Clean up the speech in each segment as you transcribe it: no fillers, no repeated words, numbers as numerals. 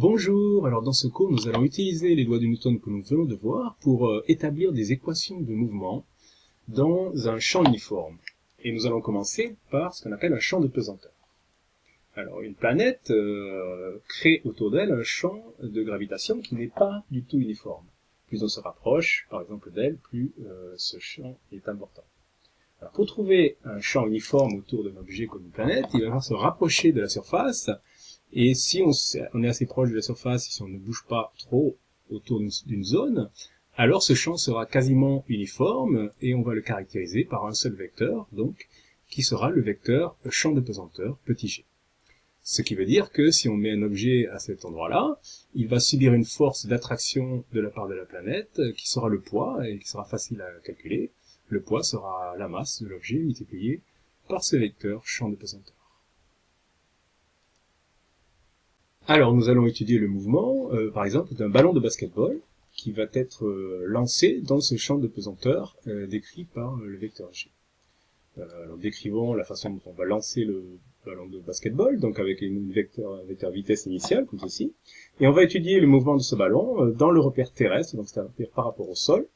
Bonjour, alors dans ce cours, nous allons utiliser les lois de Newton que nous venons de voir pour établir des équations de mouvement dans un champ uniforme. Et nous allons commencer par ce qu'on appelle un champ de pesanteur. Alors une planète crée autour d'elle un champ de gravitation qui n'est pas du tout uniforme. Plus on se rapproche, par exemple, d'elle, plus ce champ est important. Alors, pour trouver un champ uniforme autour d'un objet comme une planète, il va falloir se rapprocher de la surface. Et si on est assez proche de la surface, si on ne bouge pas trop autour d'une zone, alors ce champ sera quasiment uniforme et on va le caractériser par un seul vecteur, donc, qui sera le vecteur champ de pesanteur, petit g. Ce qui veut dire que si on met un objet à cet endroit-là, il va subir une force d'attraction de la part de la planète, qui sera le poids et qui sera facile à calculer. Le poids sera la masse de l'objet multiplié par ce vecteur champ de pesanteur. Alors, nous allons étudier le mouvement, par exemple, d'un ballon de basket-ball qui va être lancé dans ce champ de pesanteur décrit par le vecteur G. Alors, décrivons la façon dont on va lancer le ballon de basket-ball, donc avec un vecteur vitesse initiale, comme ceci. Et on va étudier le mouvement de ce ballon dans le repère terrestre, donc c'est-à-dire par rapport au sol.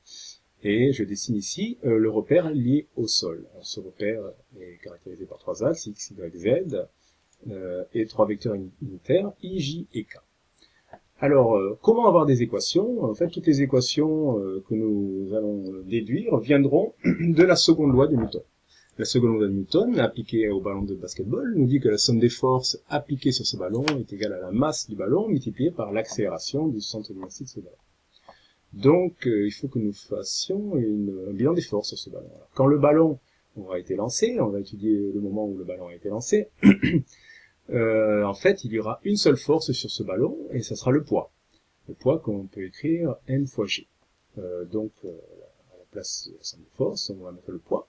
Et je dessine ici le repère lié au sol. Alors, ce repère est caractérisé par trois axes, x, y, z, et trois vecteurs unitaires, i, j et k. Alors, comment avoir des équations? En fait, toutes les équations que nous allons déduire viendront de la seconde loi de Newton. La seconde loi de Newton, appliquée au ballon de basketball, nous dit que la somme des forces appliquées sur ce ballon est égale à la masse du ballon multipliée par l'accélération du centre d'inertie de ce ballon. Donc, il faut que nous fassions un bilan des forces sur ce ballon. Alors, quand le ballon aura été lancé, on va étudier le moment où le ballon a été lancé, en fait, il y aura une seule force sur ce ballon, et ça sera le poids. Le poids qu'on peut écrire m fois g. Donc, à la place de la somme de force, on va mettre le poids.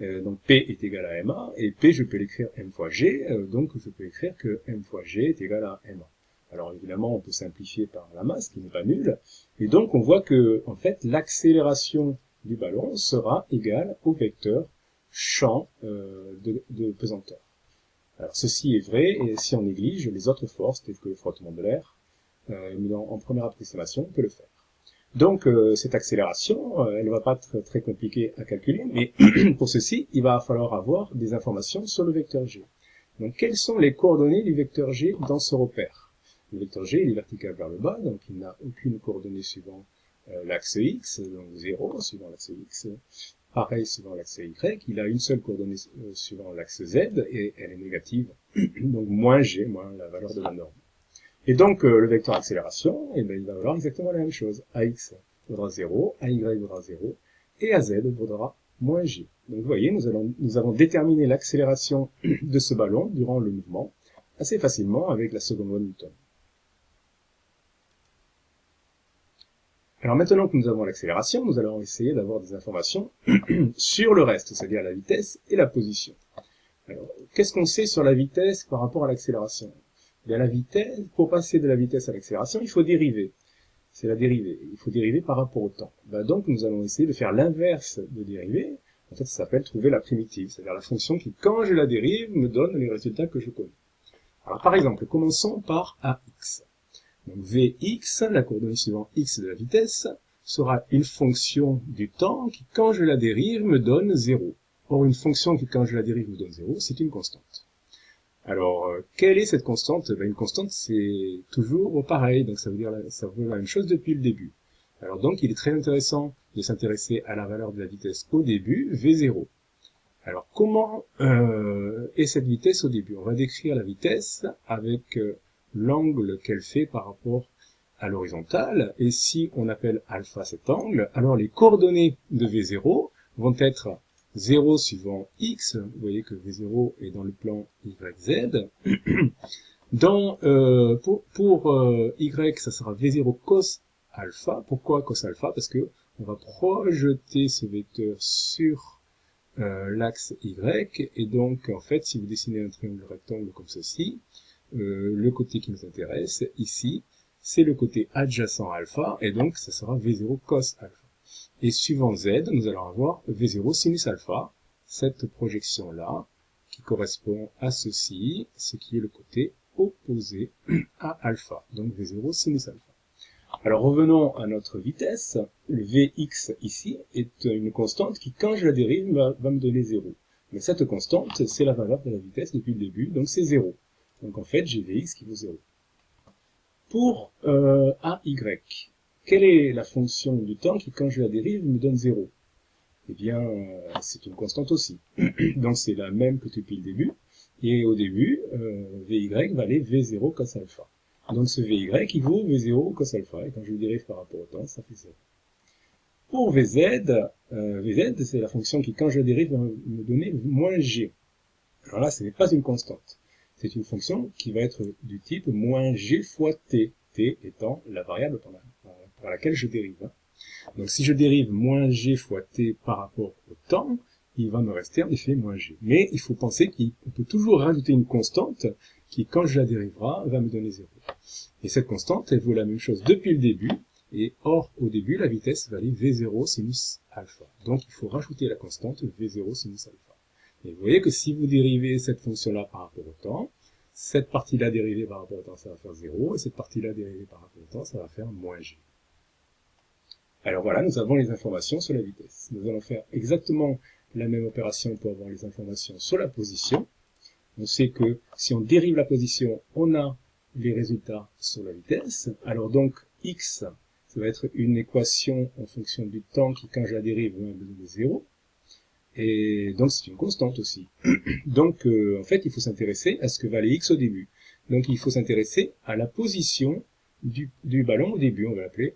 Donc, P est égal à ma, et P, je peux l'écrire m fois g, donc je peux écrire que m fois g est égal à ma. Alors, évidemment, on peut simplifier par la masse, qui n'est pas nulle, et donc on voit que, en fait, l'accélération du ballon sera égale au vecteur champ de pesanteur. Alors, ceci est vrai, et si on néglige les autres forces, telles que le frottement de l'air, en première approximation, on peut le faire. Donc, cette accélération, elle ne va pas être très compliquée à calculer, mais pour ceci, il va falloir avoir des informations sur le vecteur g. Donc, quelles sont les coordonnées du vecteur g dans ce repère? Le vecteur g, il est vertical vers le bas, donc il n'a aucune coordonnée suivant l'axe x, donc 0 suivant l'axe x. Pareil suivant l'axe y, il a une seule coordonnée suivant l'axe z, et elle est négative, donc moins g, moins la valeur de la norme. Et donc, le vecteur accélération, eh bien, il va valoir exactement la même chose. Ax vaudra 0, ay vaudra 0, et az vaudra moins g. Donc, vous voyez, nous avons déterminé l'accélération de ce ballon durant le mouvement assez facilement avec la seconde loi de Newton. Alors maintenant que nous avons l'accélération, nous allons essayer d'avoir des informations sur le reste, c'est-à-dire la vitesse et la position. Alors, qu'est-ce qu'on sait sur la vitesse par rapport à l'accélération? Eh bien, la vitesse, pour passer de la vitesse à l'accélération, il faut dériver. C'est la dérivée. Il faut dériver par rapport au temps. Donc, nous allons essayer de faire l'inverse de dériver. En fait, ça s'appelle trouver la primitive, c'est-à-dire la fonction qui, quand je la dérive, me donne les résultats que je connais. Alors, par exemple, commençons par ax. Donc, Vx, la coordonnée suivant x de la vitesse, sera une fonction du temps qui, quand je la dérive, me donne 0. Or, une fonction qui, quand je la dérive, me donne 0, c'est une constante. Alors, quelle est cette constante? Une constante, c'est toujours pareil, donc ça veut dire la même chose depuis le début. Alors donc, il est très intéressant de s'intéresser à la valeur de la vitesse au début, V0. Alors, comment est cette vitesse au début? On va décrire la vitesse avec l'angle qu'elle fait par rapport à l'horizontale, et si on appelle alpha cet angle, alors les coordonnées de V0 vont être 0 suivant x, vous voyez que V0 est dans le plan YZ. Pour y, ça sera V0 cos alpha. Pourquoi cos alpha? Parce que on va projeter ce vecteur sur l'axe Y, et donc en fait, si vous dessinez un triangle rectangle comme ceci, le côté qui nous intéresse ici, c'est le côté adjacent alpha, et donc ça sera V0 cos alpha. Et suivant z, nous allons avoir V0 sinus alpha, cette projection-là, qui correspond à ceci, ce qui est le côté opposé à alpha, donc V0 sinus alpha. Alors revenons à notre vitesse. Le Vx ici est une constante qui, quand je la dérive, va me donner 0. Mais cette constante, c'est la valeur de la vitesse depuis le début, donc c'est 0. Donc en fait, j'ai Vx qui vaut 0. Pour AY, quelle est la fonction du temps qui, quand je la dérive, me donne 0? Eh bien, c'est une constante aussi. Donc c'est la même que depuis le début. Et au début, Vy valait V0 cos alpha. Donc ce Vy, il vaut V0 cos alpha. Et quand je le dérive par rapport au temps, ça fait 0. Pour Vz, Vz, c'est la fonction qui, quand je la dérive, va me donner moins g. Alors là, ce n'est pas une constante. C'est une fonction qui va être du type moins g fois t. T étant la variable par laquelle je dérive. Donc si je dérive moins g fois t par rapport au temps, il va me rester en effet moins g. Mais il faut penser qu'on peut toujours rajouter une constante qui, quand je la dérivera, va me donner 0. Et cette constante, elle vaut la même chose depuis le début, et or, au début, la vitesse valait V0 sinus alpha. Donc il faut rajouter la constante V0 sinus alpha. Et vous voyez que si vous dérivez cette fonction-là par rapport au temps, cette partie-là dérivée par rapport au temps, ça va faire 0, et cette partie-là dérivée par rapport au temps, ça va faire moins g. Alors voilà, nous avons les informations sur la vitesse. Nous allons faire exactement la même opération pour avoir les informations sur la position. On sait que si on dérive la position, on a les résultats sur la vitesse. Alors donc, x, ça va être une équation en fonction du temps qui, quand je la dérive, va me donner 0. Et donc c'est une constante aussi. Donc en fait, il faut s'intéresser à ce que valait x au début. Donc il faut s'intéresser à la position du ballon au début. On va l'appeler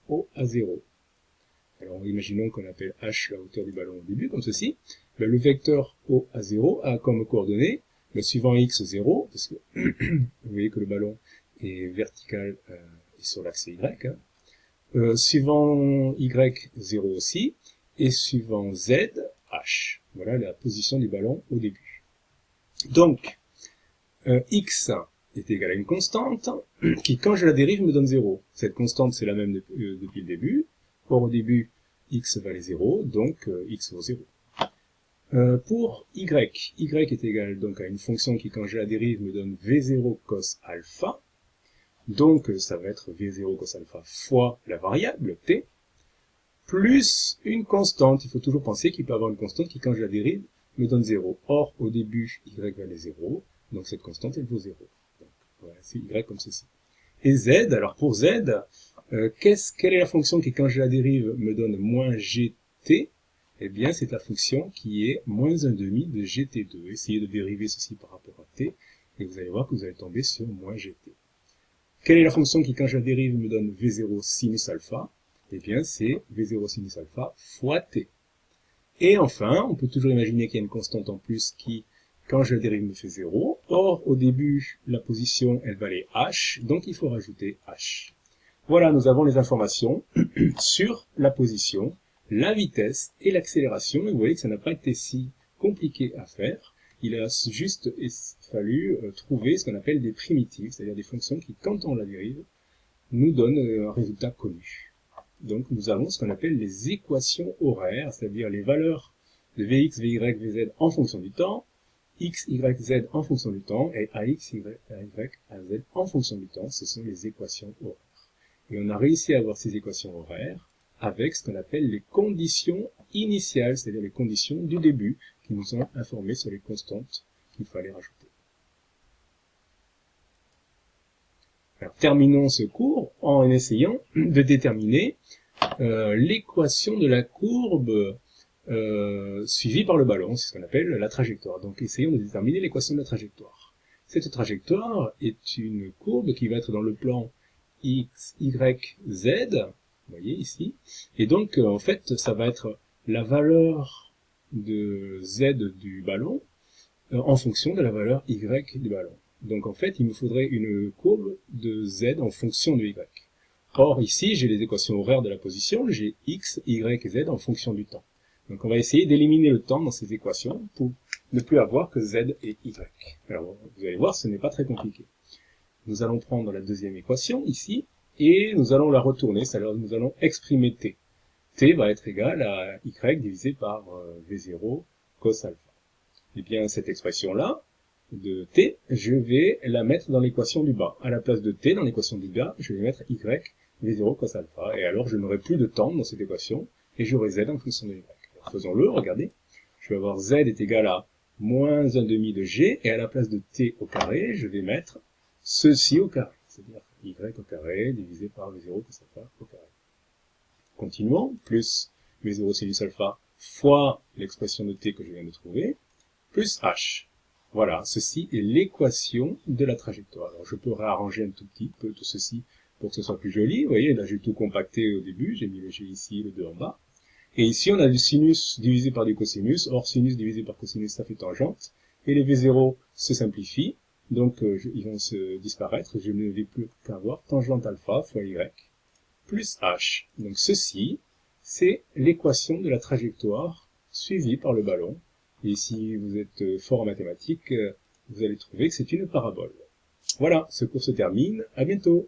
O à 0. Alors imaginons qu'on appelle h la hauteur du ballon au début, comme ceci. Ben, le vecteur O à 0 a comme coordonnée le suivant x 0, parce que vous voyez que le ballon est vertical et sur l'axe y. Hein. Suivant y 0 aussi, et suivant z, h. Voilà la position du ballon au début. Donc, x est égal à une constante qui, quand je la dérive, me donne 0. Cette constante, c'est la même depuis le début. Or, au début, x valait 0, donc x vaut 0. Pour y est égal donc à une fonction qui, quand je la dérive, me donne v0 cos alpha. Donc, ça va être v0 cos alpha fois la variable t, plus une constante. Il faut toujours penser qu'il peut y avoir une constante qui, quand je la dérive, me donne 0. Or, au début, y valait 0, donc cette constante, elle vaut 0. Donc, voilà, c'est y comme ceci. Et z, alors pour z, quelle est la fonction qui, quand je la dérive, me donne moins gt? Eh bien, c'est la fonction qui est moins 1/2 de gt2. Essayez de dériver ceci par rapport à t, et vous allez voir que vous allez tomber sur moins gt. Quelle est la fonction qui, quand je la dérive, me donne v0 sinus alpha? Eh bien, c'est v0 sinus alpha fois t. Et enfin, on peut toujours imaginer qu'il y a une constante en plus qui, quand je la dérive, me fait 0. Or, au début, la position, elle valait h, donc il faut rajouter h. Voilà, nous avons les informations sur la position, la vitesse et l'accélération. Et vous voyez que ça n'a pas été si compliqué à faire. Il a juste fallu trouver ce qu'on appelle des primitives, c'est-à-dire des fonctions qui, quand on la dérive, nous donnent un résultat connu. Donc nous avons ce qu'on appelle les équations horaires, c'est-à-dire les valeurs de Vx, Vy, Vz en fonction du temps, x, y, z en fonction du temps, et ax, y, az en fonction du temps. Ce sont les équations horaires. Et on a réussi à avoir ces équations horaires avec ce qu'on appelle les conditions initiales, c'est-à-dire les conditions du début, qui nous ont informé sur les constantes qu'il fallait rajouter. Alors, terminons ce cours en essayant de déterminer l'équation de la courbe suivie par le ballon, c'est ce qu'on appelle la trajectoire. Donc, essayons de déterminer l'équation de la trajectoire. Cette trajectoire est une courbe qui va être dans le plan x, y, z, vous voyez ici, et donc en fait ça va être la valeur de z du ballon en fonction de la valeur y du ballon. Donc en fait il me faudrait une courbe de z en fonction de y. Or ici j'ai les équations horaires de la position, j'ai x, y et z en fonction du temps. Donc on va essayer d'éliminer le temps dans ces équations pour ne plus avoir que z et y. Alors vous allez voir, ce n'est pas très compliqué. Nous allons prendre la deuxième équation, ici, et nous allons la retourner, c'est-à-dire nous allons exprimer t. T va être égal à y divisé par v0 cos alpha. Et bien, cette expression-là, de t, je vais la mettre dans l'équation du bas. À la place de t, dans l'équation du bas, je vais mettre y v0 cos alpha. Et alors, je n'aurai plus de temps dans cette équation, et j'aurai z en fonction de y. Alors, faisons-le, regardez. Je vais avoir z est égal à moins 1 demi de g, et à la place de t au carré, je vais mettre ceci au carré. C'est-à-dire y au carré divisé par v0 cos alpha au carré. Continuons, plus v0 sinus alpha fois l'expression de t que je viens de trouver, plus h. Voilà, ceci est l'équation de la trajectoire. Alors je peux réarranger un tout petit peu tout ceci pour que ce soit plus joli. Vous voyez, là j'ai tout compacté au début, j'ai mis le g ici, le 2 en bas. Et ici on a du sinus divisé par du cosinus, or sinus divisé par cosinus ça fait tangente, et les v0 se simplifient, donc ils vont se disparaître, je ne vais plus qu'avoir tangente alpha fois y plus h. Donc ceci, c'est l'équation de la trajectoire suivie par le ballon. Et si vous êtes fort en mathématiques, vous allez trouver que c'est une parabole. Voilà, ce cours se termine. À bientôt.